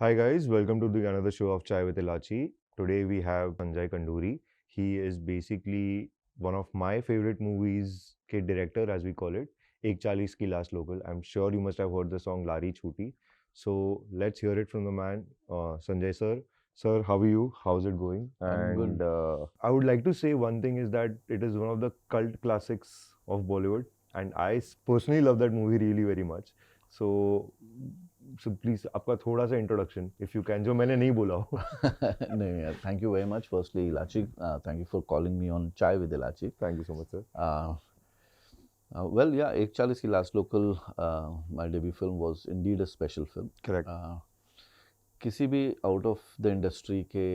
Hi guys, welcome to the another show of Chai with Ilachi. Today we have Sanjay Kanduri. He is basically one of my favorite movies के director as we call it. एक 40 की last local. I'm sure you must have heard the song Lari Chuti. So let's hear it from the man, Sanjay sir. Sir, how are you? How's it going? I'm And good. I would like to say one thing is that it is one of the cult classics of Bollywood, and personally love that movie really very much. So please आपका थोड़ा सा introduction if you can जो मैंने नहीं बोला हो. No, yeah, thank you very much. Firstly, Ilachi, thank you for calling me on Chai with Ilachi. Thank you so much sir. Uh, well, yeah, Ek Chalis Ki Last Local, my debut film was indeed a special film. Correct. किसी भी out of the industry के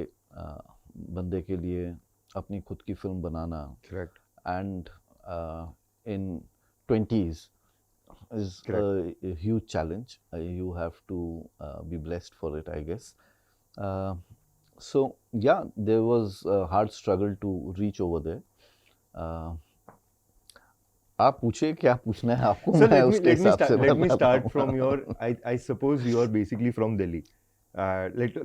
बंदे के लिए अपनी खुद की film banana correct. And in 20s is a huge challenge. You have to be blessed for it, I guess. So yeah, there was a hard struggle to reach over there. आप पूछे क्या पूछना है आपको. So मैं उसके हिसाब से let me बताता start हूँ. from your. I suppose you are basically from Delhi.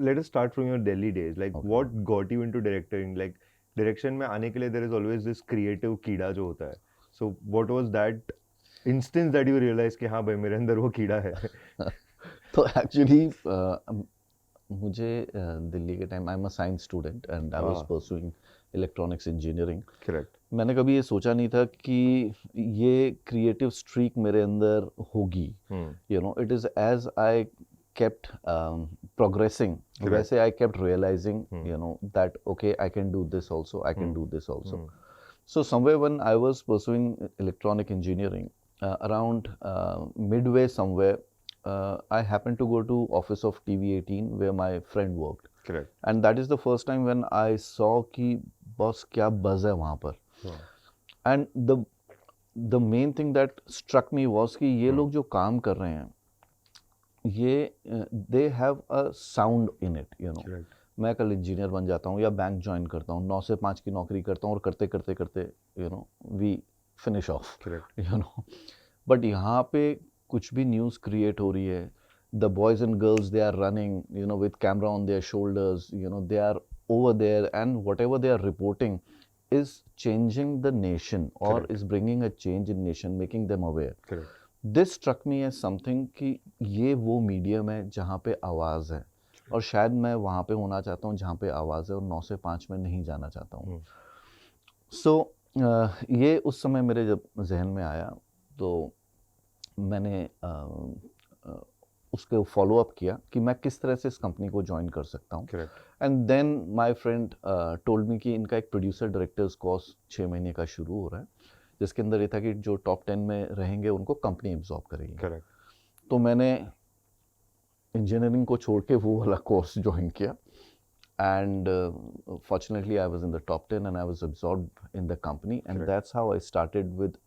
Let us start from your Delhi days. Like Okay. what got you into directing? Like direction में आने के लिए there is always this creative कीड़ा जो होता है. So what was that instance that you realized कि हाँ भाई मेरे अंदर वो कीड़ा है. तो एक्चुअली मुझे दिल्ली के time I am a science student and I was pursuing electronics engineering. Correct. मैंने कभी ये सोचा नहीं था कि ये क्रिएटिव स्ट्रीक मेरे अंदर होगी. You know it is as I kept progressing. Correct. वैसे I kept realizing you know that okay, I can do this also, I can do this also. So somewhere when I was pursuing electronic engineering, around midway somewhere, I happened to go to office of TV18 where my friend worked. Correct. And that is the first time when I saw कि boss क्या buzz है वहाँ पर. And the main thing that struck me was कि ये लोग जो काम कर रहे हैं ये they have a sound in it. You know Correct. मैं कल इंजीनियर बन जाता हूँ या बैंक ज्वाइन करता हूँ, 9 से 5 की नौकरी करता हूँ और करते करते करते you know we finish off. Correct. You know but यहाँ पे कुछ भी न्यूज़ क्रिएट हो रही है. The boys and girls they are running you know with camera on their shoulders. You know they are over there and whatever they are reporting is changing the nation or Correct. is bringing a change in nation, making them aware. Correct. This struck me as something कि ये वो medium है जहाँ पे आवाज़ है और शायद मैं वहाँ पे होना चाहता हूँ जहाँ पे आवाज़ है और 9 से 5 में नहीं जाना चाहता हूँ. सो ये उस समय मेरे जब जहन में आया तो मैंने उसके फॉलो अप किया कि मैं किस तरह से इस कंपनी को ज्वाइन कर सकता हूँ. And then my friend told me कि इनका एक प्रोड्यूसर डायरेक्टर्स कोर्स 6 महीने का शुरू हो रहा है जिसके अंदर ये था कि जो टॉप 10 में रहेंगे उनको कंपनी एब्जॉर्ब करेगी. करेक्ट. तो मैंने इंजीनियरिंग को छोड़ के वो वाला कोर्स ज्वाइन किया and fortunately I was in the top 10 and I was absorbed in the company and that's how I started with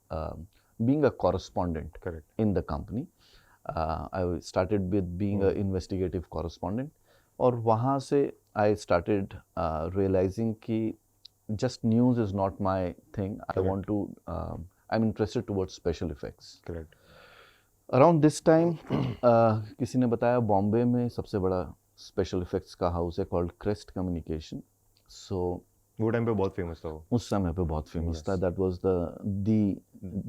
being a correspondent. Correct. In the company. I started with being an investigative correspondent और वहाँ से I started realizing कि just news is not my thing. I want to I'm interested towards special effects. Correct. Around this time किसी ने बताया बॉम्बे में सबसे बड़ा स्पेशल इफेक्ट्स का हाउस है called Crest Communication. So वो टाइम पे बहुत फेमस था वो. उस समय पे बहुत फेमस था. That was the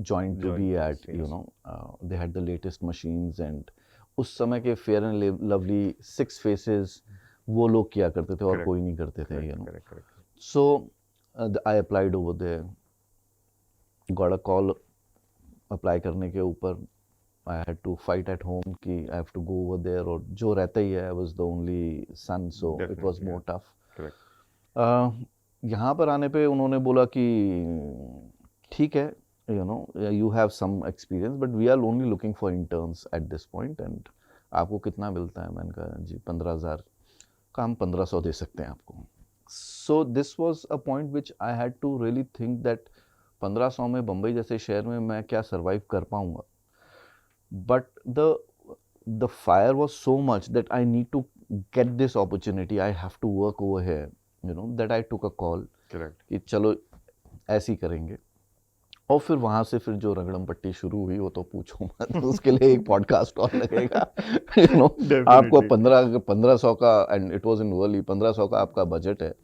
joint to be at. You know they had the latest machines and उस समय के फेयर एंड लवली 6 फेसेस वो लोग किया करते थे और कोई नहीं करते थे. You know so I applied over there, got a call apply करने के ऊपर. I had to fight at home कि I have to go over there और जो रहता ही है. I was the only son so it was more tough. यहाँ पर आने पे उन्होंने बोला कि ठीक है you know you have some experience but we are only looking for interns at this point and आपको कितना मिलता है. मैंने कहा जी 15,000 का हम 1500 दे सकते हैं आपको. So this was a point which I had to really think that 1500 में बम्बई जैसे शहर में मैं क्या सर्वाइव कर पाऊँगा. But the fire was so much that I need to get this opportunity. I have to work over here. You know that I took a call. Correct. कि चलो ऐसे ही करेंगे. और फिर वहाँ से फिर जो रगड़म पट्टी शुरू हुई वो तो पूछो मत, उसके लिए एक पॉडकास्ट और लगेगा। आपको Definitely. 1500 का, and it was in Worli, 1500 का आपका बजट है,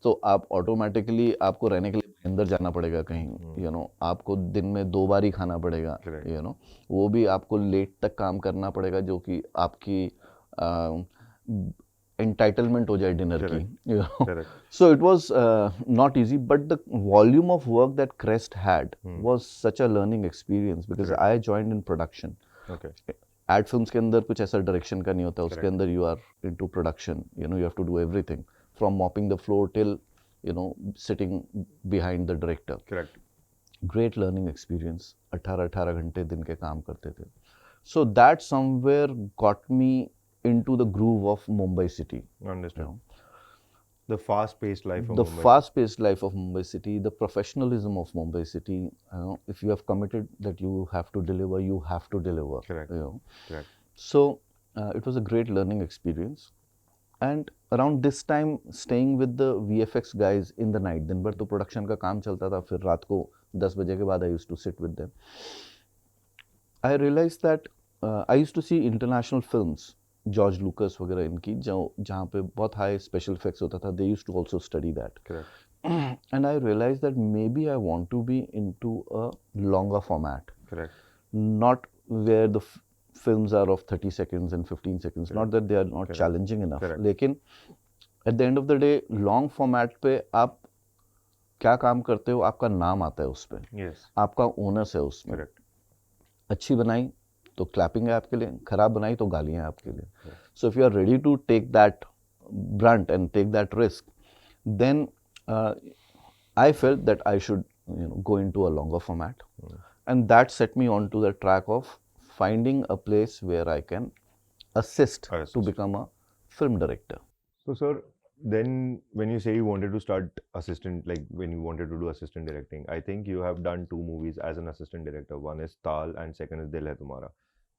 तो आप ऑटोमेटिकली आपको रहने के लिए अंदर जाना पड़ेगा कहीं, आपको दिन में 2 बार ही खाना पड़ेगा, Correct. वो भी आपको लेट तक काम करना पड़ेगा, जो कि आपकी एंटाइटलमेंट हो जाए डिनर की, Correct. So it was not easy, but the volume of work that Crest had was such a learning experience because Correct. I joined in production. Okay. Ad films के अंदर कुछ ऐसा डायरेक्शन का नहीं होता, उसके Correct. अंदर you are into production, you have to do everything from mopping the floor till sitting behind the director. Correct. Great learning experience. 18 घंटे दिन के काम करते थे. So that somewhere got me into the groove of Mumbai city. Understood. The fast-paced life of The Mumbai. fast-paced life of Mumbai city, the professionalism of Mumbai city. If you have committed that you have to deliver, you have to deliver. Correct. Correct. So it was a great learning experience. And around this time, staying with the VFX guys in the night, दिन भर तो production का काम चलता था, फिर रात को 10 बजे के बाद I used to sit with them. I realized that I used to see international films, George लूकस वगैरह इनकी, जहाँ पे बहुत हाई स्पेशल इफेक्ट्स होता था. They used to also study that, and I realise that maybe I want to be into a longer format. Not where the films are of 30 seconds and 15 seconds. Not that they are not challenging enough. लेकिन at the end of the day, long format पे आप क्या काम करते हो, आपका नाम आता है उस पे, आपका ओनर्स है उसमें. अच्छी बनाई तो क्लैपिंग है आपके लिए, खराब बनाई तो गालियां हैं आपके लिए. So if you are ready to take that brunt and take that risk, then I felt that I should go into a longer format, and that set me on to the track of finding a place where I can assist to become a film director. So sir, then when you say you wanted to start assistant, like when you wanted to do assistant directing, I think you have done 2 movies as an assistant director. One is Taal and second is Dil Hai Tumhara.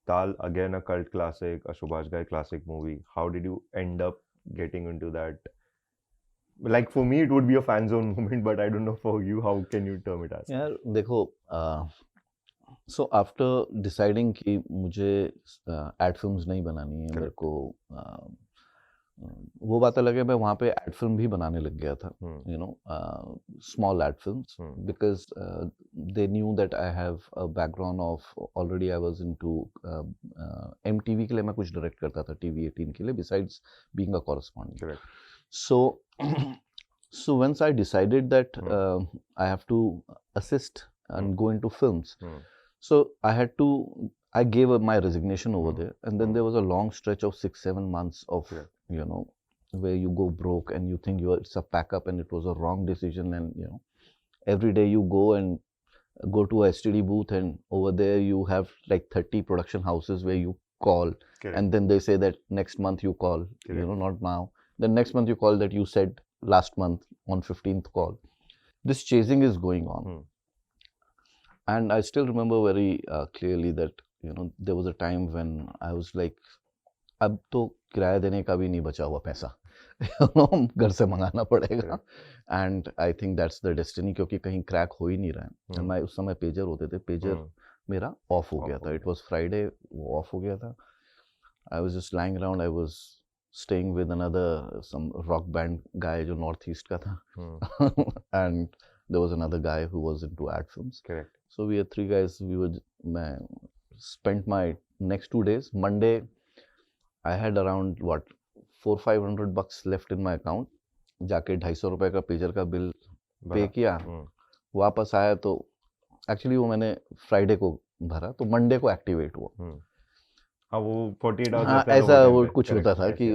Taal, again a cult classic, a Subhash Ghai classic movie. How did you end up getting into that? Like for me it would be a fan zone moment, but I don't know for you, how can you term it as? यार देखो, so after deciding कि मुझे ad films नहीं बनानी है, मेरे को वो बात अलग है, मैं वहाँ पे एड फिल्म भी बनाने लग गया था, small ad films, because they knew that I have a background of, already I was into MTV के लिए मैं कुछ डायरेक्ट करता था, TV18 के लिए, besides being a correspondent. So once I decided that I have to assist and go into films, so I gave up my resignation over there, and then there was a long stretch of 6-7 months of where you go broke and you think it's a pack up, and it was a wrong decision, and every day you go to a STD booth, and over there you have like 30 production houses where you call, and then they say that next month you call, not now. Then next month you call that you said last month on 15th call. This chasing is going on. And I still remember very clearly that there was a time when I was like, अब तो किराया देने का भी नहीं बचा हुआ पैसा, घर से मंगाना पड़ेगा. And I think that's the destiny, क्योंकि कहीं क्रैक हो ही नहीं रहा है. मैं उस समय पेजर होते थे, पेजर मेरा ऑफ हो गया था. इट वाज फ्राइडे, वो ऑफ हो गया था. I was just lying around, I was staying with another some rock band guy जो north east का था, and there was another guy who was into ad films. Correct. So we had 3 guys. मैं spent my next 2 days. Monday I had around what 400-500 bucks left in my account. जाके 250 रुपए का pager का bill pay किया, वापस आया तो actually वो मैंने फ्राइडे को भरा, तो मंडे को एक्टिवेट हुआ. हाँ, वो 48 आवर्स लगता है, ऐसा वो कुछ होता था कि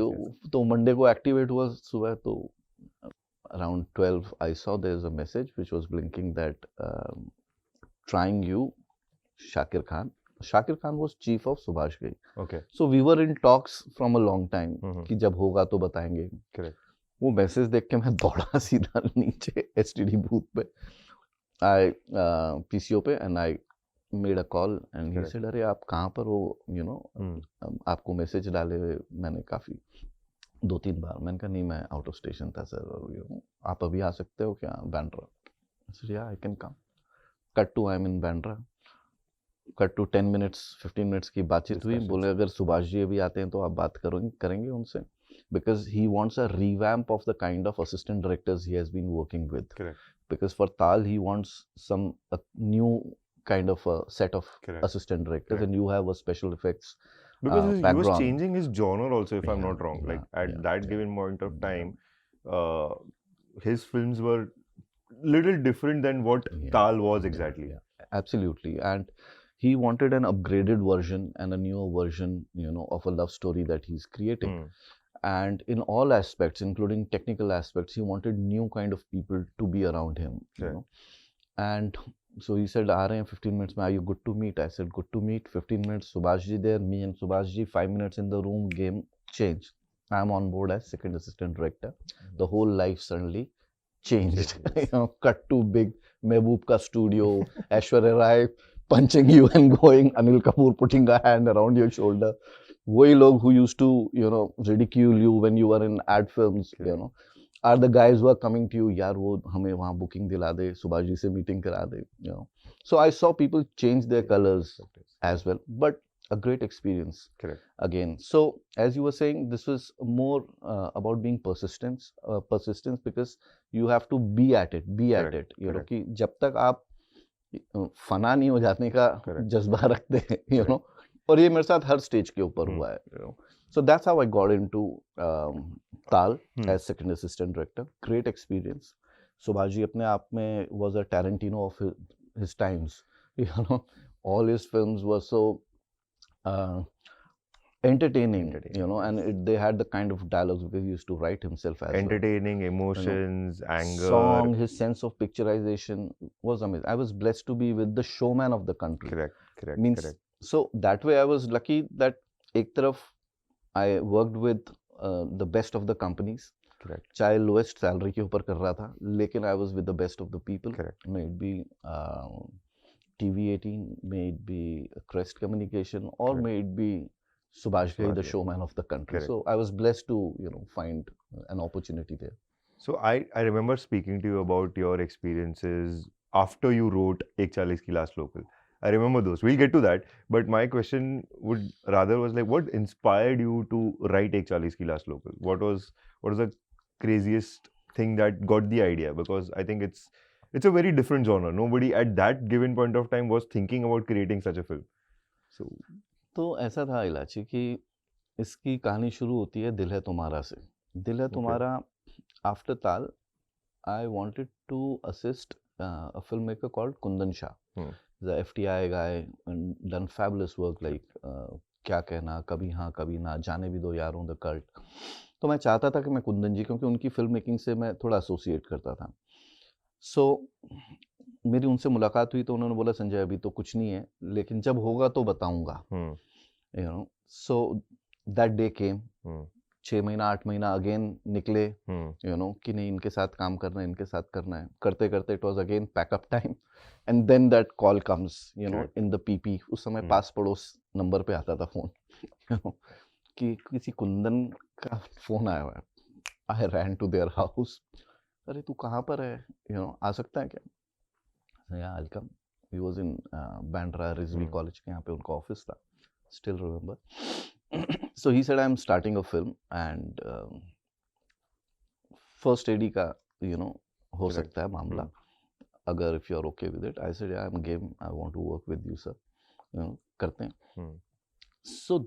तो मंडे को एक्टिवेट हुआ सुबह, तो around 12 I saw there is a message which was blinking that trying you Shakir Khan. Shakir Khan was chief of Subhash Ghai. Okay, so we were in talks from a long time कि जब होगा तो बताएंगे. करेक्ट. वो मैसेज देख के मैं दौड़ा सीधा नीचे STD बूथ पे, आई PCO पे, and I made a call and he said, अरे आप कहाँ पर हो, आपको मैसेज डाले हुए मैंने काफ़ी 2-3 बार. मैंने कहा नहीं, मैं आउट ऑफ स्टेशन था सर, और आप अभी आ सकते हो क्या Bandra? I said, yeah, I can come. Cut to I am in Bandra, cut to 10 minutes 15 minutes की बातचीत हुई, बोले अगर सुभाष जी अभी आते हैं तो आप बात करेंगे उनसे, because he wants a revamp of the kind of assistant directors he has been working with, because for Tal he wants some a new kind of a set of assistant directors, and you have a special effects because he was background. changing his genre also, if I'm not wrong. Like at that given point of time, his films were little different than what Tal was exactly. Absolutely. And he wanted an upgraded version and a newer version, you know, of a love story that he's creating. And in all aspects, including technical aspects, he wanted new kind of people to be around him, you know. And so he said, "Aa rahe hain 15 minutes mein, are you good to meet?" I said, "Good to meet." 15 minutes, Subhash ji there, me and Subhash ji, 5 minutes in the room, game changed. I'm on board as second assistant director. The whole life suddenly changed. You know, cut to big Mehboob ka studio, Aishwarya Rai punching you and going, Anil Kapoor putting a hand around your shoulder. वही लोग who used to, you know, ridicule you when you were in ad films, you know, are the guys who are coming to you, यार वो हमें वहाँ booking दिला दे, सुभाष जी से meeting करा दे, you know. So I saw people change their colors as well, but a great experience. Correct. Again, so as you were saying, this was more about being persistence because you have to be at it, you know, कि जब तक आप फना नहीं हो जाने का जज्बा रखते हैं, you know. और ये मेरे साथ हर स्टेज के ऊपर हुआ है, you know. So that's how I got into Tal as second assistant director. Great experience. Subhash ji अपने आप में was a Tarantino of his times, you know. All his films were so entertaining, you know, and they had the kind of dialogues because he used to write himself as entertaining, emotions, you know, anger, song, his sense of picturization was amazing. I was blessed to be with the showman of the country. Correct. So that way I was lucky that एक तरफ I worked with the best of the companies. Correct. चाहे lowest salary के ऊपर कर रहा था, लेकिन I was with the best of the people. Correct. May it be TV18, may it be Crest Communication, or may it be Subhash Ghai, the showman of the country. Correct. So I was blessed to, you know, find an opportunity there. So I remember speaking to you about your experiences after you wrote Ek 40 Ki Last Local. I remember those. We'll get to that. But my question would rather was like, what inspired you to write Ek 40 Ki Last Local? What was the craziest thing that got the idea? Because I think it's a very different genre. Nobody at that given point of time was thinking about creating such a film. So तो ऐसा था इलाची कि इसकी कहानी शुरू होती है दिल है तुम्हारा से. दिल है तुम्हारा. After Tal, I wanted to assist a filmmaker called Kundan Shah. The FTI guy and done fabulous work like क्या कहना, कभी हाँ कभी ना, जाने भी दो यारों, द कल्ट. तो मैं चाहता था कि मैं कुंदन जी, क्योंकि उनकी फिल्म मेकिंग से मैं थोड़ा एसोसिएट करता था. सो मेरी उनसे मुलाकात हुई तो उन्होंने बोला संजय अभी तो कुछ नहीं है, लेकिन जब होगा तो बताऊंगा, you know. So that day came. 6 महीना 8 महीना अगेन निकले, यू नो, कि नहीं इनके साथ काम करना है, इनके साथ करना है. करते करते it was again pack up time, and then that call comes, you know, in the P. P समय पास पड़ोस नंबर पे आता था फोन, यू नो, कि किसी कुंदन का फोन आया हुआ है. आई रैन टू देयर हाउस. अरे तू कहाँ पर है, यू नो, आ सकता है क्या? या I come. He was in Bandra Rizvi college के यहाँ पे उनका ऑफिस था. Still remember. So he said, I'm starting a film and first AD का, you know, हो सकता है मामला, अगर if you're okay with it. I said, yeah, I'm game. I want to work with you, sir. You know, करते हैं. So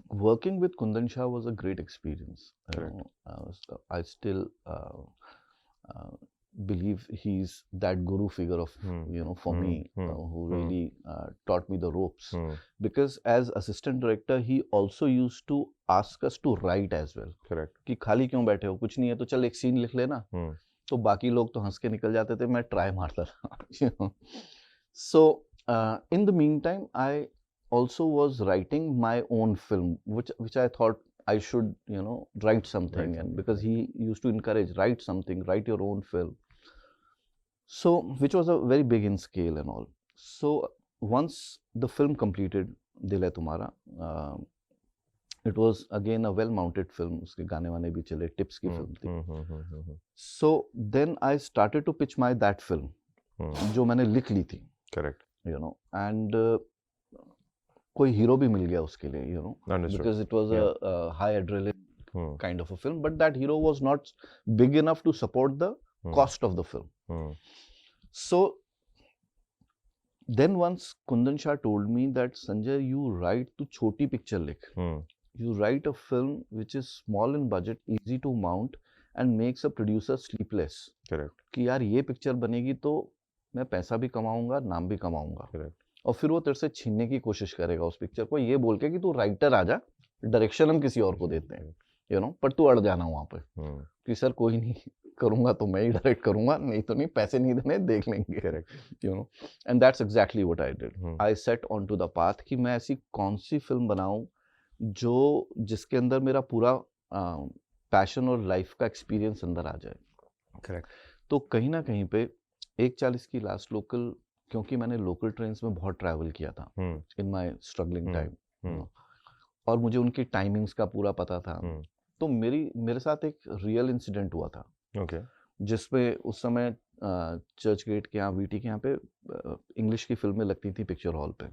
working with Kundan Shah was a great experience. You know, I still believe he's that guru figure of, you know, for me, who really taught me the ropes. Because as assistant director, he also used to ask us to write as well. Correct. कि खाली क्यों बैठे हो, कुछ नहीं है तो चल एक सीन लिख लेना. तो बाकी लोग तो हंस के निकल जाते थे, मैं ट्राई मारता था, you know. So in the meantime, I also was writing my own film, which I thought I should, you know, write something. And because he used to encourage, write something, write your own film. So, which was a very big in scale and all. So, once the film completed, Dil Hai Tumhara, it was again a well-mounted film. उसके गाने वाने भी चले, tips की film थी. So, then I started to pitch that film, जो मैंने लिख ली थी. Correct. you know, and कोई हीरो भी मिल गया उसके लिए, you know, Understood. because it was Yeah. a high adrenaline Hmm. kind of a film, but that hero was not big enough to support the cost of the film. Hmm. So then once Kundan Shah told me that Sanjay, you write to choti picture likh. Hmm. You write a film which is small in budget, easy to mount, and makes a producer sleepless. Correct. कि यार ये picture बनेगी तो मैं पैसा भी कमाऊंगा, नाम भी कमाऊंगा. Correct. और फिर वो तेरे से छीनने की कोशिश करेगा उस पिक्चर को, ये बोल के कि तू राइटर आ जा, डायरेक्शन हम किसी और को देते हैं, यू नो, पर तू अड़ जाना वहाँ पे कि सर कोई नहीं, करूंगा तो मैं ही डायरेक्ट करूंगा, नहीं तो नहीं, पैसे नहीं देने, देख लेंगे. Correct. You know, and that's exactly what I did. I set on to the path कि मैं ऐसी कौन सी फिल्म बनाऊं जो जिसके अंदर मेरा पूरा पैशन और लाइफ का एक्सपीरियंस अंदर आ जाए. Correct. तो कहीं ना कहीं पे 1:40 की लास्ट लोकल, क्योंकि मैंने लोकल ट्रेन्स में बहुत ट्रैवल किया था इन माय स्ट्रगलिंग टाइम, और मुझे उनकी टाइमिंग्स का पूरा पता था. तो मेरे साथ एक रियल इंसिडेंट हुआ था. Okay. जिसपे उस समय चर्च गेट के यहाँ, वीटी के यहाँ पे इंग्लिश की फिल्में लगती थी पिक्चर हॉल पे.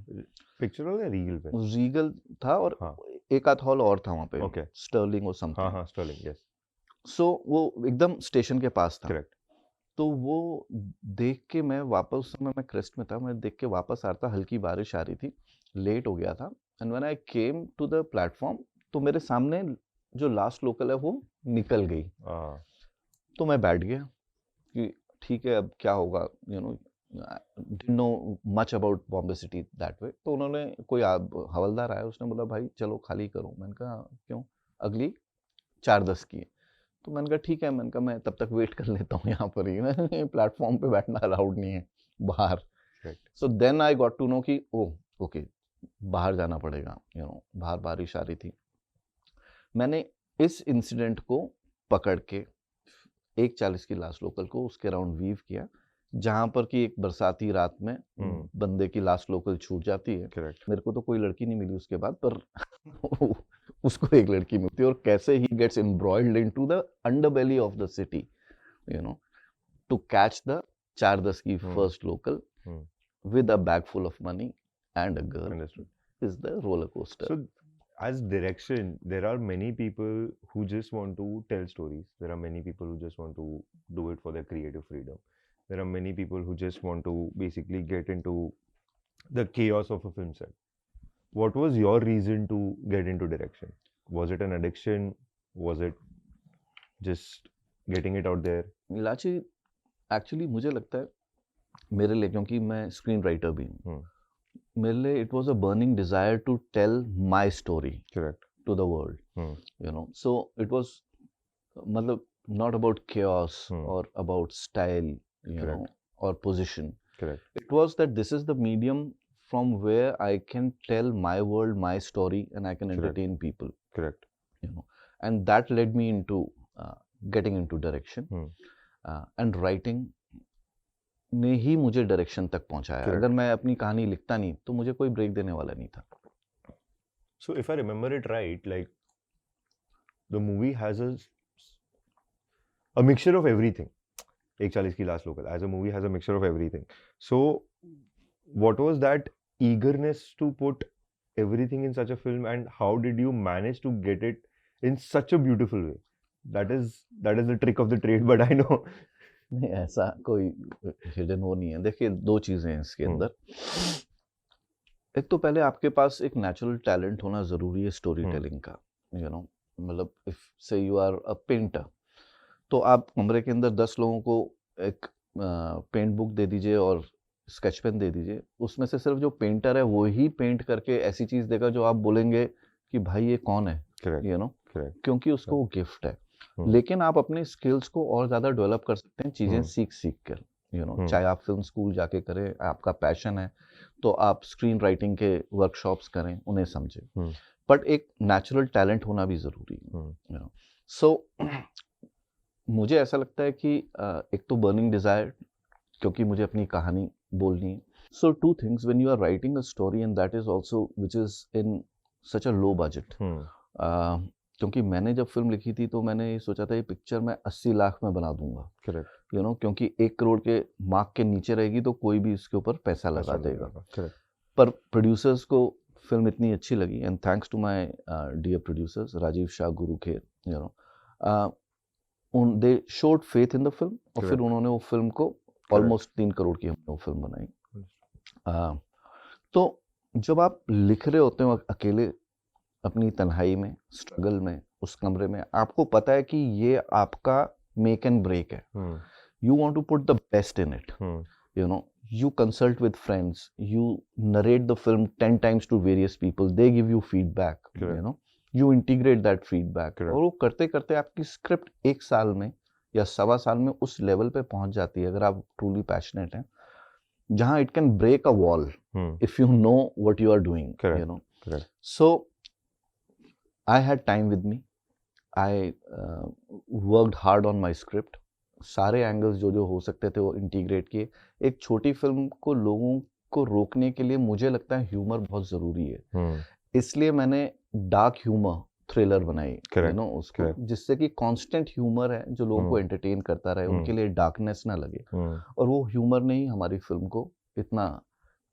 पिक्चर हॉल या रीगल पे? रीगल था और हाँ. एक आध हॉल और था वहाँ पे. Okay. स्टर्लिंग और समथिंग. हाँ, स्टर्लिंग, yes. सो वो एकदम स्टेशन के पास था. Correct. तो वो देख के मैं वापस, उस समय मैं क्रेस्ट में था, मैं देख के वापस आ रहा था, हल्की बारिश आ रही थी, लेट हो गया था. And when I came to the platform, तो मेरे सामने जो लास्ट लोकल है वो निकल गई. तो मैं बैठ गया कि ठीक है, अब क्या होगा, you know, didn't know much about Bombay city that way. तो उन्होंने, कोई हवलदार आया, उसने बोला भाई चलो खाली करो. मैंने कहा क्यों, अगली 4:10 की है. तो मैंने कहा ठीक है, मैंने कहा मैं तब तक वेट कर लेता हूँ यहाँ पर ही ना, प्लेटफॉर्म पे बैठना अलाउड नहीं है बाहर. So then I got to know कि ओके बाहर जाना पड़ेगा, यू नो, बाहर बारिश आ रही थी. मैंने इस इंसिडेंट को पकड़ के 1:40 की लास्ट लोकल को उसके अराउंड वीव किया, जहां पर कि एक बरसाती रात में बंदे की लास्ट लोकल छूट जाती है. Correct. मेरे को तो कोई लड़की नहीं मिली उसके बाद, पर उसको एक लड़की मिलती है, और कैसे he gets embroiled into the underbelly of the city, you know, to catch the 4:10 की first local with a bag full of money and a girl. Understood. Is the roller coaster. So, as direction, there are many people who just want to tell stories. There are many people who just want to do it for their creative freedom. There are many people who just want to basically get into the chaos of a film set. What was your reason to get into direction? Was it an addiction? Was it just getting it out there? लाची, actually मुझे लगता है मेरे लिए, क्योंकि मैं screen writer भी हूँ, मेरे लिए it was a burning desire to tell my story to the world, you know. So it was, मतलब, not about chaos or about style, you know, or position. It was that this is the medium from where I can tell my world, my story, and I can entertain people. You know, and that led me into getting into direction, and writing ने ही मुझे direction तक पहुंचाया. अगर मैं अपनी कहानी लिखता नहीं तो मुझे कोई ब्रेक देने वाला नहीं था. So if I remember it right, like the movie has a mixture of everything. 1:40 की last local as a movie has a mixture of everything. So what was that eagerness to put everything in such a film, and how did you manage to get it in such a beautiful way? That is the trick of the trade, but I know. नहीं, ऐसा कोई hidden वो नहीं है. देखिए, दो चीजें हैं इसके अंदर. एक तो पहले आपके पास एक नेचुरल टैलेंट होना जरूरी है स्टोरी टेलिंग का, यू नो. मतलब इफ से यू आर अ पेंटर, तो आप कमरे के अंदर 10 लोगों को एक पेंट बुक दे दीजिए और स्केच पेन दे दीजिए, उसमें से सिर्फ जो पेंटर है वो ही पेंट करके ऐसी चीज देगा जो आप बोलेंगे कि भाई ये कौन है, यू नो, क्योंकि उसको वो गिफ्ट है. लेकिन आप अपने स्किल्स को और ज्यादा डेवलप कर सकते हैं चीजें सीख कर, यू नो. चाहे आप फिल्म स्कूल जाके करें, आपका पैशन है तो आप स्क्रीन राइटिंग के वर्कशॉप्स करें, उन्हें समझें, बट एक नेचुरल टैलेंट होना भी जरूरी है, यू नो. सो मुझे ऐसा लगता है कि एक तो बर्निंग डिजायर, क्योंकि मुझे अपनी कहानी बोलनी है. So 2 things, when you are writing a story and that is also which is in such a low budget, क्योंकि मैंने जब फिल्म लिखी थी तो मैंने ये सोचा था ये पिक्चर मैं 80 लाख में बना दूंगा, करेक्ट, यू नो, क्योंकि 1 करोड़ के मार्क के नीचे रहेगी तो कोई भी इसके ऊपर पैसा लगा देगा। करेक्ट, पर प्रोड्यूसर्स को फिल्म इतनी अच्छी लगी, and thanks to my dear producers Rajiv Shah, Guru Kher, you know, they showed faith in the film, और फिर Correct. उन्होंने वो फिल्म को ऑलमोस्ट 3 करोड़ की हमने वो फिल्म बनाई। तो जब आप लिख रहे होते हो अकेले अपनी तन्हाई में, स्ट्रगल में, उस कमरे में, आपको पता है कि ये आपका मेक एंड ब्रेक है। You want to put the best in it, you know, you consult with friends, you narrate the film 10 times to various people, they give you feedback, Correct. you know, you integrate that feedback, Correct. और वो करते करते आपकी script 1 साल में या 1.25 साल में उस लेवल पे पहुंच जाती है, अगर आप ट्रूली पैशनेट हैं, जहां it can break a wall if you know what you are doing. Correct. You know, Correct. so I had time with me, I worked hard on my script, सारे angles जो जो हो सकते थे वो integrate किए। एक छोटी फिल्म को लोगों को रोकने के लिए मुझे लगता है ह्यूमर बहुत ज़रूरी है, इसलिए मैंने डार्क ह्यूमर थ्रिलर बनाई, यू नो, उसको, जिससे कि कांस्टेंट ह्यूमर है जो लोगों को एंटरटेन करता रहे, उनके लिए डार्कनेस ना लगे, और वो ह्यूमर ने ही हमारी फिल्म को इतना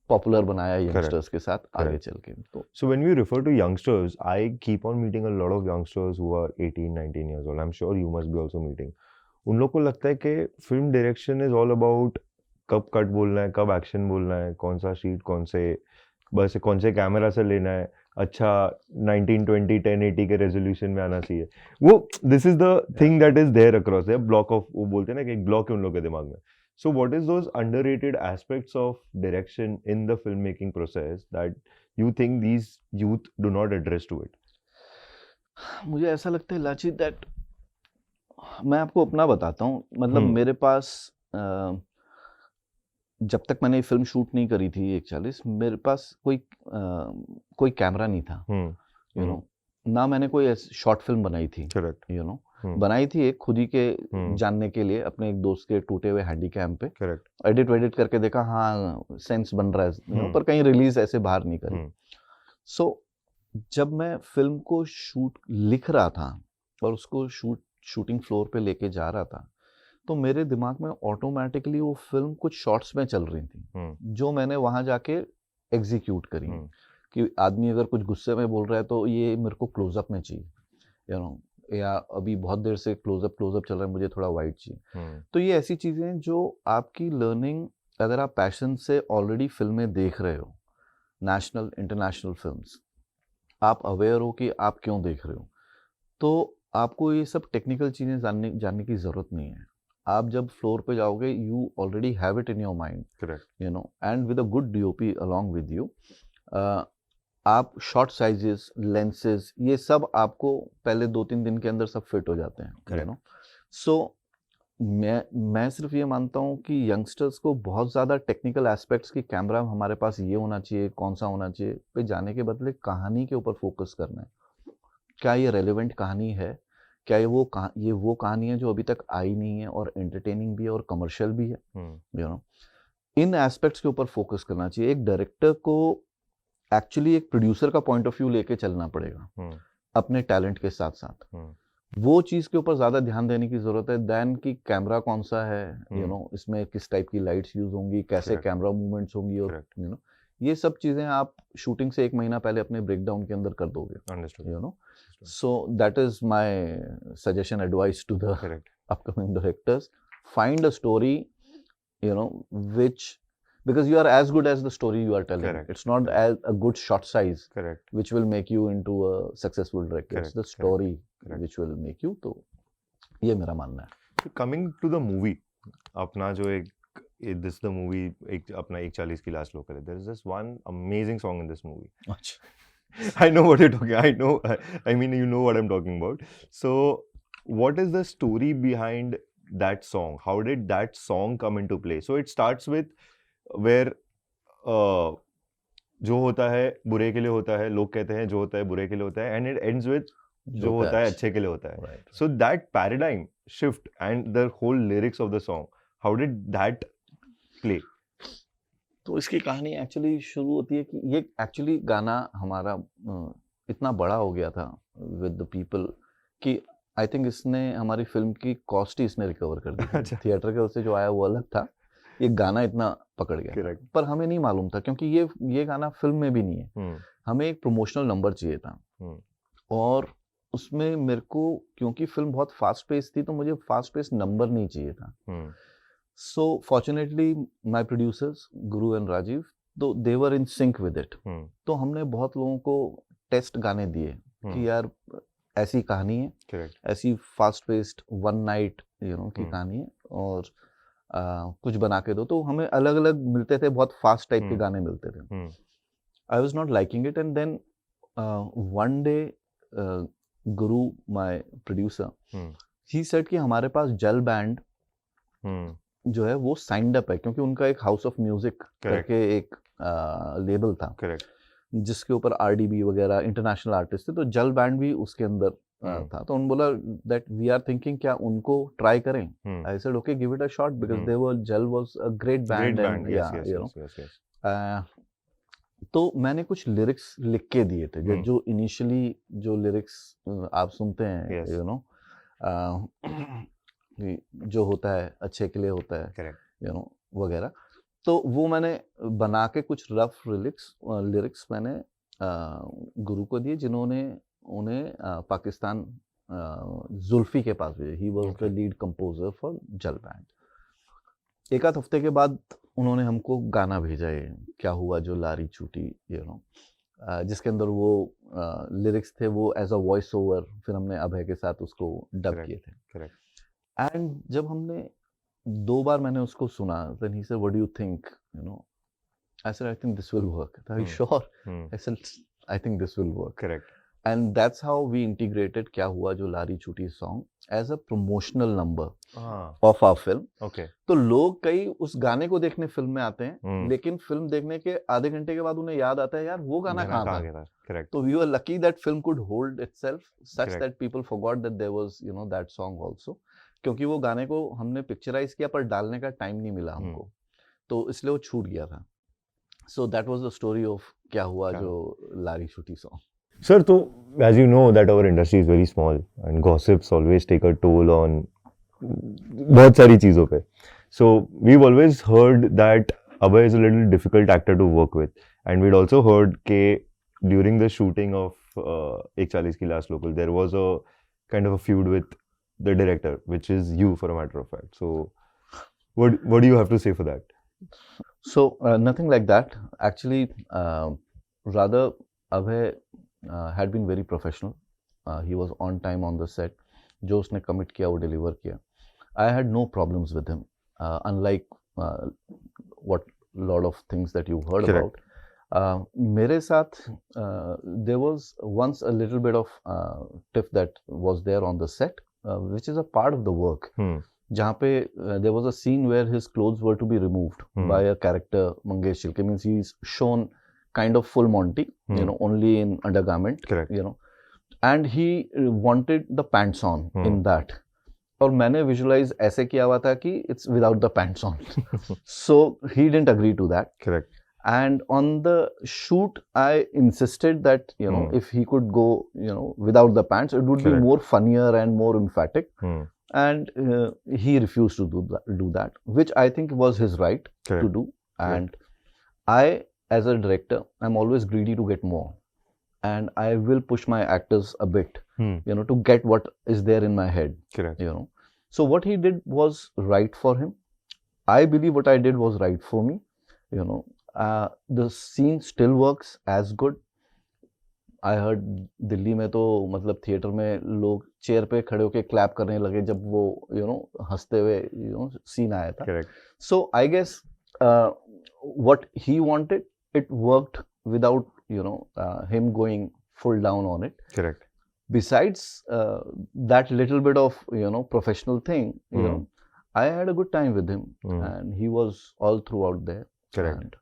पॉपुलर बनाया यंगस्टर्स के साथ आगे चल के। तो So when we refer to youngsters, I keep on meeting a lot of youngsters who are 18, 19 years old. I'm sure you must be also meeting. उन लोग को लगता है कि film direction is all about कब कट बोलना है, कब एक्शन बोलना है, कौन सा शीट कौन से कैमरा से लेना है, अच्छा 1920 1080 के रेजोल्यूशन में आना चाहिए। वो this is the thing that is there across the block of, वो बोलते हैं ना कि एक ब्लॉक है उन लोगों के दिमाग में। So what is those underrated aspects of direction in the film making process that you think these youth do not address to it? मुझे ऐसा लगता है लाची दैट, मैं आपको अपना बताता हूँ, मतलब मेरे पास जब तक मैंने फिल्म शूट नहीं करी थी 140, मेरे पास कोई कैमरा नहीं था, यू नो, ना मैंने कोई शॉर्ट फिल्म बनाई थी, यू नो, बनाई थी एक खुद ही के जानने के लिए अपने एक दोस्त के टूटे हुए हैंडी कैम पे, एडिट करके देखा, हाँ सेंस बन रहा है, you know, पर कहीं रिलीज ऐसे बाहर नहीं करी। सो जब मैं फिल्म को लिख रहा था और उसको शूटिंग फ्लोर पे लेके जा रहा था, तो मेरे दिमाग में ऑटोमेटिकली वो फिल्म कुछ शॉट्स में चल रही थी, जो मैंने वहां जाके एग्जीक्यूट करी, कि आदमी अगर कुछ गुस्से में बोल रहा है तो ये मेरे को क्लोजअप में चाहिए, यू नो, या अभी बहुत देर से क्लोजअप चल रहा है, मुझे थोड़ा वाइड चाहिए। तो ये ऐसी चीजें हैं जो आपकी लर्निंग, अगर आप पैशन से ऑलरेडी फिल्में देख रहे हो, नेशनल इंटरनेशनल फिल्म्स, आप अवेयर हो कि आप क्यों देख रहे हो, तो आपको ये सब टेक्निकल चीज़ें जानने की ज़रूरत नहीं है। आप जब फ्लोर पे जाओगे, you already have it in your mind, correct, you know, and with a good DOP along with you, आप शॉर्ट साइजेस, लेंसेज, ये सब आपको पहले 2-3 दिन के अंदर सब फिट हो जाते हैं, यू नो। सो मैं सिर्फ ये मानता हूँ कि यंगस्टर्स को बहुत ज़्यादा टेक्निकल एस्पेक्ट्स की, कैमरा हमारे पास ये होना चाहिए, कौन सा होना चाहिए, पे जाने के बदले कहानी के ऊपर फोकस करना है। क्या ये रेलेवेंट कहानी है, क्या ये वो कहानी है जो अभी तक आई नहीं है और एंटरटेनिंग भी है और कमर्शियल भी है, यू नो, इन एस्पेक्ट्स के ऊपर फोकस करना चाहिए। एक डायरेक्टर को एक्चुअली एक प्रोड्यूसर का पॉइंट ऑफ व्यू लेके चलना पड़ेगा अपने टैलेंट के साथ साथ, वो चीज के ऊपर ज्यादा ध्यान देने की जरूरत है देन कि कैमरा कौन सा है, यू नो, इसमें किस टाइप की लाइट्स यूज होंगी, कैसे कैमरा मूवमेंट्स होंगी, और यू नो, ये सब चीजें आप शूटिंग से 1 महीना पहले अपने ब्रेकडाउन के अंदर कर दोगे, you know. So that is my suggestion, advice to the upcoming directors, find a story, you know, because you are as good as the story you are telling. Correct. It's not as a good shot size, correct, which will make you into a successful director. Correct. It's the story, correct, which will make you. तो ये मेरा मानना है। Coming to the movie, अपना जो this the movie, अपना 140 की last local है, there is this one amazing song in this movie. अच्छा। I know what you're talking. I know. I mean, you know what I'm talking about. So, what is the story behind that song? How did that song come into play? So it starts with where जो होता है बुरे के लिए होता है, लोग कहते हैं जो होता है बुरे के लिए होता है, and it ends with जो होता है अच्छे के लिए होता है. Right. So that paradigm shift and the whole lyrics of the song, how did that play? तो इसकी कहानी एक्चुअली शुरू होती है कि ये एक्चुअली गाना हमारा इतना बड़ा हो गया था, with the people कि आई थिंक इसने हमारी फिल्म की कॉस्ट ही इसने रिकवर कर दी थी। थिएटर से जो आया वो अलग था, ये गाना इतना पकड़ गया। पर हमें नहीं मालूम था क्योंकि ये गाना फिल्म में भी नहीं है। हमें एक प्रमोशनल नंबर चाहिए था और उसमें मेरे को क्योंकि फिल्म बहुत फास्ट पेस थी तो मुझे फास्ट पेस नंबर नहीं चाहिए था। सो fortunately my producers Guru and Rajiv तो दे वर इन सिंक विद इट। तो हमने बहुत लोगों को टेस्ट गाने दिए कि यार ऐसी कहानी है, ऐसी फास्ट पेस्ड वन नाइट की कहानी है और कुछ बना के दो। तो हमें अलग अलग मिलते थे, बहुत फास्ट टाइप के गाने मिलते थे। I was not liking it and then one day Guru my producer he said कि हमारे पास जल बैंड जो है वो साइंड अप है, क्योंकि उनका एक हाउस ऑफ म्यूजिक करके एक लेबल था जिसके ऊपर आरडीबी वगैरह इंटरनेशनल आर्टिस्ट थे, तो जल बैंड भी उसके अंदर था। तो उन्होंने बोला दैट वी आर थिंकिंग क्या उनको ट्राई करें। I said okay give it a shot because they were Jal was a great band and you know. तो मैंने कुछ लिरिक्स लिख के दिए थे जो इनिशियली जो लिरिक्स आप सुनते हैं यू नो जो होता है अच्छे के लिए होता है यू नो वगैरह। तो वो मैंने बना के कुछ रफ लिरिक्स मैंने गुरु को दिए, जिन्होंने उन्हें पाकिस्तान जुल्फी के पास भेजे। He was the lead composer for जल बैंड। एक आध हफ्ते के बाद उन्होंने हमको गाना भेजा है क्या हुआ जो लारी छूटी यू नो, जिसके अंदर वो लिरिक्स थे वो एज अ वॉइस ओवर फिर हमने अभय के साथ उसको डब किए थे। एंड जब हमने 2 बार मैंने उसको सुना, then he said, what do you think? You know, I said, I think this will work. Are you sure? I said, I think this will work. Correct. And that's how we integrated क्या हुआ जो लारी छूटी song as a promotional number of our film. Okay. तो लोग कई उस गाने को देखने फिल्म में आते हैं, लेकिन फिल्म देखने के आधे घंटे के बाद उन्हें याद आता है यार वो गाना कहाँ था। Correct. तो we were lucky that film could hold itself such that people forgot that there was you know that song also. क्योंकि वो गाने को हमने पिक्चराइज किया पर डालने का टाइम नहीं मिला हमको, तो इसलिए वो छूट गया था। So that was the story of क्या हुआ जो लारी छूटी सॉन्ग। सर, तो as you know that our industry is very small and gossips always take a toll on बहुत सारी चीज़ों पे. So we've always heard that Abhay is a little difficult actor to work with, and we'd also heard के during the shooting of एक 40 की Last Local there was a kind of a feud with the director, which is you for a matter of fact. So what do you have to say for that? So nothing like that actually. Rather Abhay had been very professional. He was on time on the set. जो उसने commit किया वो deliver किया. I had no problems with him, unlike what lot of things that you've heard about. मेरे साथ there was once a little bit of tiff that was there on the set, which is a part of the work. जहाँ पे there was a scene where his clothes were to be removed by a character, Mangesh Shilke, means he's shown kind of full Monty, you know, only in undergarment, you know, and he wanted the pants on in that. और मैंने visualize ऐसे किया हुआ था कि it's without the pants on. So he didn't agree to that. Correct. And on the shoot, I insisted that, you know, if he could go, you know, without the pants, it would be more funnier and more emphatic. And he refused to do that, which I think was his right to do. And I, as a director, I'm always greedy to get more. And I will push my actors a bit, you know, to get what is there in my head. Correct. You know, so what he did was right for him. I believe what I did was right for me. You know, the scene still works as good. I heard Delhi में तो मतलब theatre में लोग chair पे खड़े होके clap करने लगे जब वो you know हंसते हुए you know सीन आया था. Correct. So I guess what he wanted, it worked without you know him going full down on it. Correct. Besides that little bit of you know professional thing, you know, I had a good time with him, and he was all throughout there. Correct. And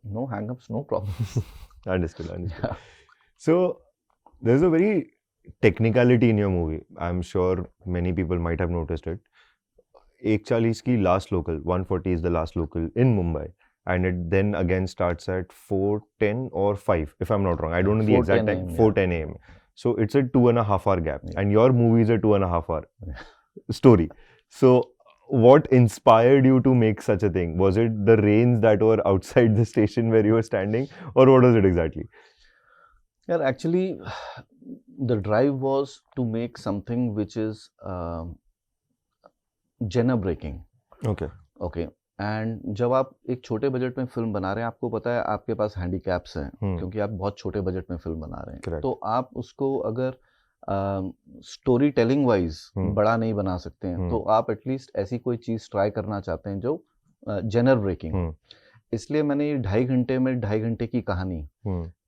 no hang-ups, no problems. Understood. Yeah. So there's a very technicality in your movie. I'm sure many people might have noticed it. 140 की Last Local, 140 is the Last Local in Mumbai, and it then again starts at 4:10 or 5, if I'm not wrong. I don't know the exact time. 4:10 a.m. So it's a 2.5 hour gap, Yeah. and your movie is a 2.5 hour Yeah. story. So what inspired you to make such a thing? Was it the rains that were outside the station where you were standing, or what was it exactly? Yeah, actually, the drive was to make something which is genre breaking. Okay. Okay and जब आप एक छोटे budget में film बना रहे हैं, आपको पता है आपके पास हैंडीकैप्स हैं क्योंकि आप बहुत छोटे बजट में फिल्म बना रहे हैं. Correct. तो आप उसको अगर स्टोरी टेलिंग वाइज बड़ा नहीं बना सकते हैं, तो आप एटलीस्ट ऐसी कोई चीज़ ट्राई करना चाहते हैं जो जेनर ब्रेकिंग. इसलिए मैंने ये 2.5 घंटे में 2.5 घंटे की कहानी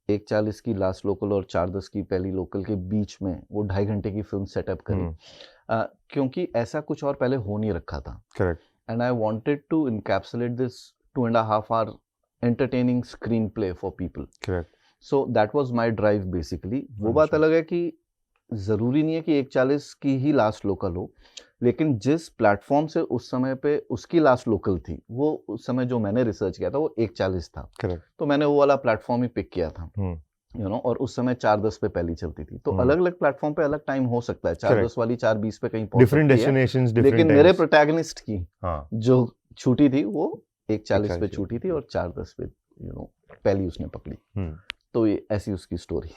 1:40 की लास्ट लोकल और 4:10 की पहली लोकल के बीच में वो 2.5 घंटे की फिल्म सेटअप करी. क्योंकि ऐसा कुछ और पहले हो नहीं रखा था. Correct. And I wanted to encapsulate this 2.5 hour entertaining screenplay for people. Correct. So that was my drive basically. वो बात अलग है कि ज़रूरी नहीं है कि 1:40 की ही लास्ट लोकल हो, लेकिन जिस प्लेटफॉर्म से उस समय पे उसकी लास्ट लोकल थी, वो उस समय जो मैंने रिसर्च किया था वो 1:40 था. Correct. तो मैंने वो वाला प्लेटफॉर्म ही पिक किया था. और उस समय 4:10 पे पहली चलती थी. तो अलग अलग प्लेटफॉर्म पे अलग टाइम हो सकता है. 4:10 वाली 4:20 पे कहीं पहुंच different destinations, different लेकिन times. मेरे प्रोटैगनिस्ट की हाँ. जो छूटी थी वो 1:40 पे छूटी थी और 4:10 पे पहली उसने पकड़ी. तो ये ऐसी उसकी story.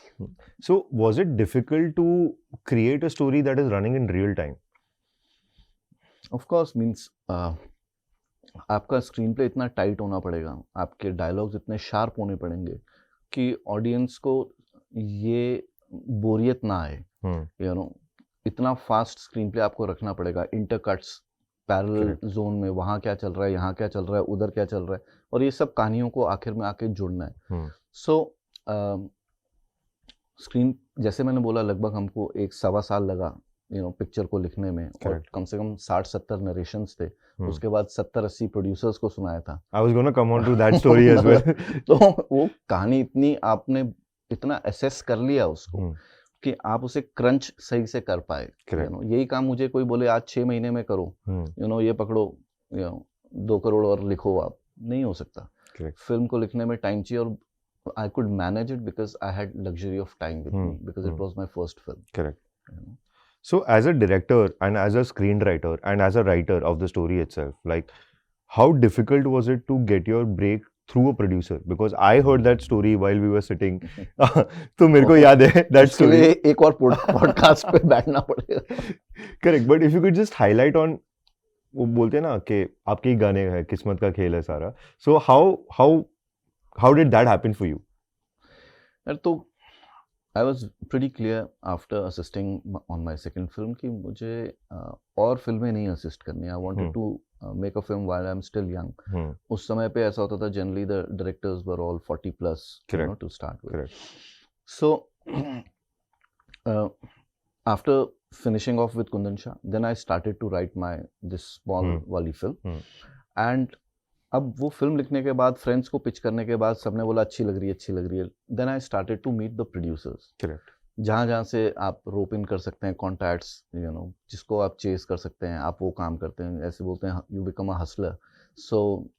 So was it difficult to create a story that is running in real time? Of course, means आपका स्क्रीन प्ले इतना टाइट होना पड़ेगा, आपके डायलॉग्स इतने शार्प होने पड़ेंगे कि ऑडियंस को ये बोरियत ना आए. इतना फास्ट स्क्रीन प्ले आपको रखना पड़ेगा. इंटरकट्स पैरेलल जोन में वहाँ क्या चल रहा है, यहाँ क्या चल रहा है, उधर क्या चल रहा है, और ये सब कहानियों को आखिर में आके जुड़ना है. सो स्क्रीन, जैसे मैंने बोला, लगभग हमको 1.25 साल लगा पिक्चर को लिखने में. और कम से कम 60-70 नरेशंस थे. उसके बाद 70-80 प्रोड्यूसर्स को सुनाया था. I was gonna come on to that story as well. तो वो कहानी इतनी आपने इतना एसेस कर लिया उसको कि आप उसे क्रंच सही से कर पाए. यही काम मुझे कोई बोले आज 6 महीने में करो, ये पकड़ो 2 करोड़ और लिखो, आप नहीं हो सकता. फिल्म को लिखने में टाइम चाहिए, और I could manage it because I had luxury of time with me because it was my first film. Correct. So as a director and as a screenwriter and as a writer of the story itself, like how difficult was it to get your break through a producer? Because I heard that story while we were sitting. तो मेरे को याद है that story. एक और podcast पे बैठना पड़ेगा. Correct. But if you could just highlight on, वो बोलते हैं ना कि आपके ही गाने हैं, किस्मत का खेल है सारा. So how did that happen for you? तो I was pretty clear after assisting on my second film कि मुझे और फिल्में नहीं असिस्ट करनी. I wanted to make a film while I'm still young. उस समय पे ऐसा होता था, generally the directors were all 40 plus, to start with. Correct. So after finishing off with Kundan Shah, then I started to write this small wali film. And अब वो film लिखने के बाद, फ्रेंड्स को पिच करने के बाद, सबने बोला अच्छी लग रही है. Then I started to meet the producers. Correct. जहाँ से आप रोप इन कर सकते हैं कॉन्टैक्ट्स, जिसको आप चेस कर सकते हैं, आप वो काम करते हैं. ऐसे बोलते हैं यू बिकम अ हसलर. सो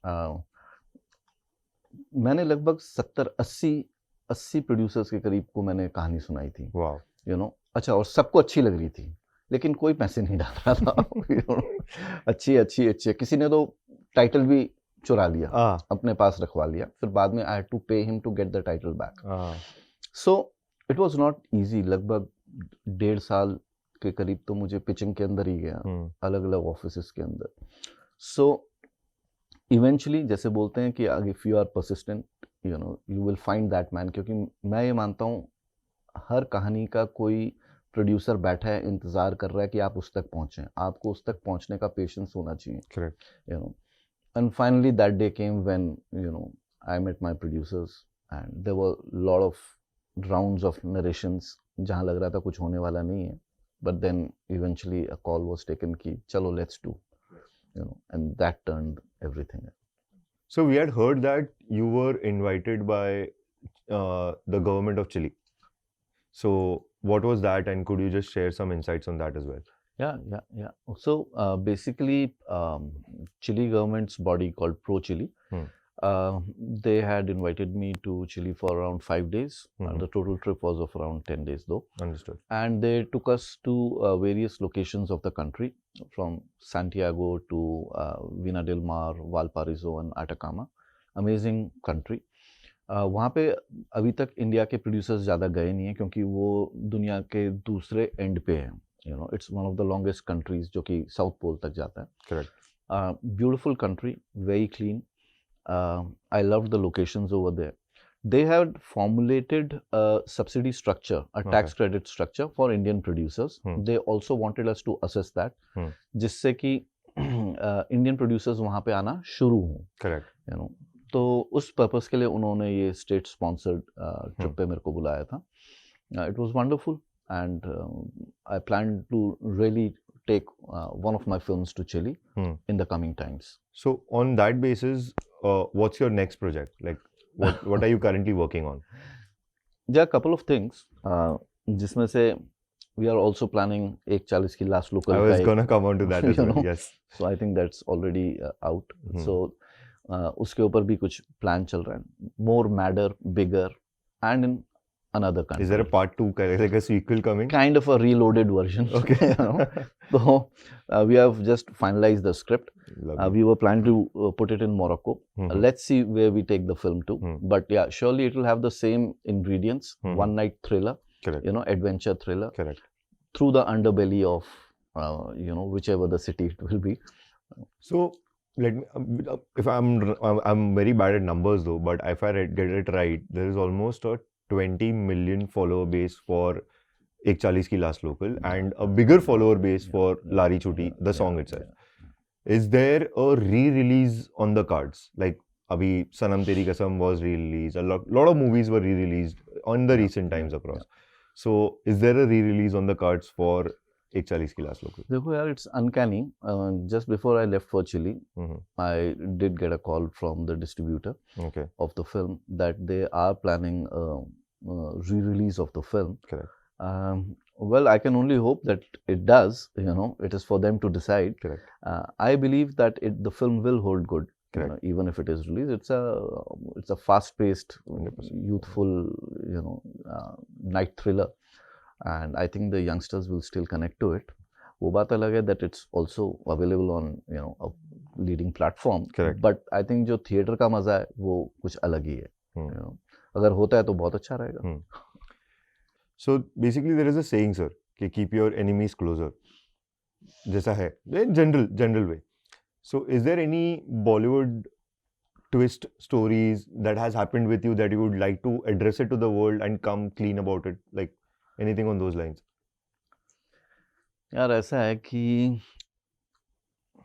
मैंने लगभग 70-80 प्रोड्यूसर्स के करीब को मैंने कहानी सुनाई थी. वाओ. अच्छा, और सबको अच्छी लग रही थी, लेकिन कोई पैसे नहीं डाल रहा था. अच्छी. किसी ने तो टाइटल भी चुरा लिया, अपने पास रखवा लिया. फिर बाद में I had to pay him to get the title back. So it was not easy. लगभग 1.5 साल के करीब तो मुझे पिचिंग के अंदर ही गया, अलग अलग ऑफिसेस के अंदर. सो इवेंचुअली, जैसे बोलते हैं कि if you are persistent, you will find that man. क्योंकि मैं ये मानता हूँ हर कहानी का कोई प्रोड्यूसर बैठा है, इंतजार कर रहा है कि आप उस तक पहुंचे. आपको उस तक पहुंचने का पेशेंस होना चाहिए. Correct. And finally that day came when I met my producers, and there were a lot of rounds of narrations जहाँ लग रहा था कुछ होने वाला नहीं है, but then eventually a call was taken कि चलो let's do, and that turned everything. So we had heard that you were invited by the government of Chile. So what was that, and could you just share some insights on that as well? So basically, Chile government's body called Pro Chile They had invited me to Chile for around 5 days. The total trip was of around 10 days though. Understood. And they took us to various locations of the country, from Santiago to Vina del Mar, Valparaiso and Atacama. Amazing country. वहाँ पे अभी तक India के producers ज़्यादा गए नहीं हैं क्योंकि वो दुनिया के दूसरे एंड पे है. You no, it's one of the longest countries जो कि साउथ पोल तक जाता है. Correct. Beautiful country, very clean. I loved the locations over there. They had formulated a subsidy structure, a tax credit structure for Indian producers. They also wanted us to assess that, जिससे कि Indian producers वहाँ पे आना शुरू हों. Correct. You know, तो उस purpose के लिए उन्होंने ये स्टेट स्पॉन्सर्ड ट्रिप पे मेरे को बुलाया था. It was wonderful, and I plan to really take one of my films to Chile in the coming times. So on that basis, what's your next project? Like, what are you currently working on? There are a couple of things. जिसमें से we are also planning एक 40 की last local. I was gonna come on to that as well. Yes. So I think that's already out. So उसके ऊपर भी कुछ plan चल रहा है. More, madder, bigger, and in another country. Is there a part 2, like a sequel coming? Kind of a reloaded version. Okay. You know? So we have just finalized the script. We were planning to put it in Morocco. Let's see where we take the film to. But yeah, surely it will have the same ingredients. One night thriller. Correct. You know, adventure thriller. Correct. Through the underbelly of you know, whichever the city it will be. So let me, if I'm very bad at numbers though, but if I get it right, there is almost a 20 million follower base for Ek 40 Ki Last Local and a bigger follower base for Lari Chuti, the song itself. Is there a re-release on the cards? Like abhi Sanam Teri Kasam was re-released, a lot of movies were re-released on the recent times across. So is there a re-release on the cards for Ek 40 Ki Last Local? देखो यार, it's uncanny. Just before I left for Chile, I did get a call from the distributor of the film that they are planning a re-release of the film. Correct. Well, I can only hope that it does. You know, it is for them to decide. Correct. I believe that the film will hold good. Correct. You know, even if it is released, it's a fast-paced, 100%. youthful, you know, night thriller. And I think the youngsters will still connect to it. वो बात अलग है that it's also available on, you know, a leading platform. Correct. But I think जो theatre का मजा है वो कुछ अलग ही है. You know, अगर होता है तो बहुत अच्छा रहेगा. So basically there is a saying, sir, कि keep your enemies closer. जैसा है, general way. So is there any Bollywood twist stories that has happened with you that you would like to address it to the world and come clean about it? Like anything on those lines? यार ऐसा है कि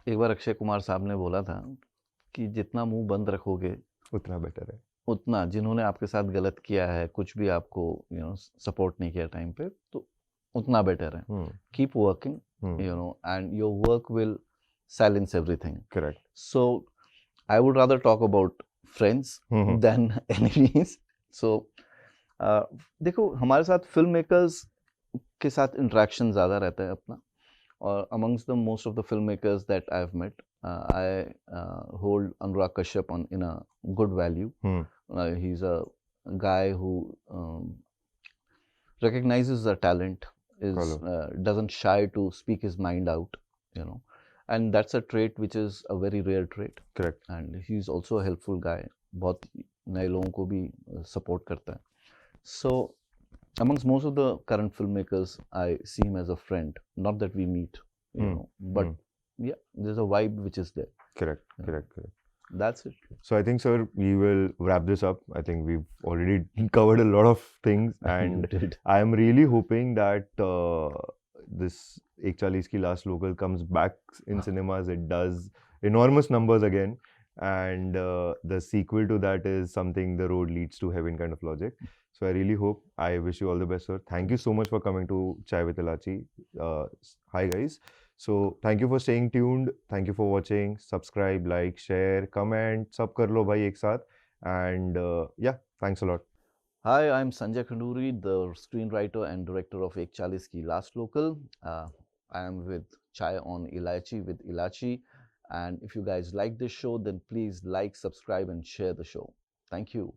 एक बार अक्षय कुमार साहब ने बोला था कि जितना मुंह बंद रखोगे उतना बेटर है. उतना जिन्होंने आपके साथ गलत किया है, कुछ भी आपको you know सपोर्ट नहीं किया टाइम पे, तो उतना बेटर है. Keep working, you know, and your work will silence everything. Correct. So I would rather talk about friends than enemies. So देखो, हमारे साथ फिल्म मेकर्स के साथ इंटरेक्शन ज़्यादा रहता है अपना, और amongst the most of the filmmakers that I've met, I hold Anurag Kashyap in a good value. He's a guy who recognizes the talent, doesn't shy to speak his mind out, you know, and that's a trait which is a very rare trait. Correct. And he's also a helpful guy. बहुत नए लोगों को भी support करता है. So amongst most of the current filmmakers, I see him as a friend. Not that we meet, you know, but yeah, there's a vibe which is there. Correct. Correct. That's it. So I think, sir, we will wrap this up. I think we've already covered a lot of things, and I am really hoping that this Ek 40 Ki Last Local comes back in cinemas. It does enormous numbers again, and the sequel to that is something the road leads to heaven kind of logic. So I really hope. I wish you all the best, sir. Thank you so much for coming to Chai with Ilachi. Hi guys. So thank you for staying tuned. Thank you for watching. Subscribe, like, share, comment. सब कर लो भाई एक साथ. And yeah, thanks a lot. Hi, I'm Sanjay Khanduri, the screenwriter and director of Ek 40 Ki Last Local. I am with Chai on Ilaichi with Ilachi. And if you guys like this show, then please like, subscribe, and share the show. Thank you.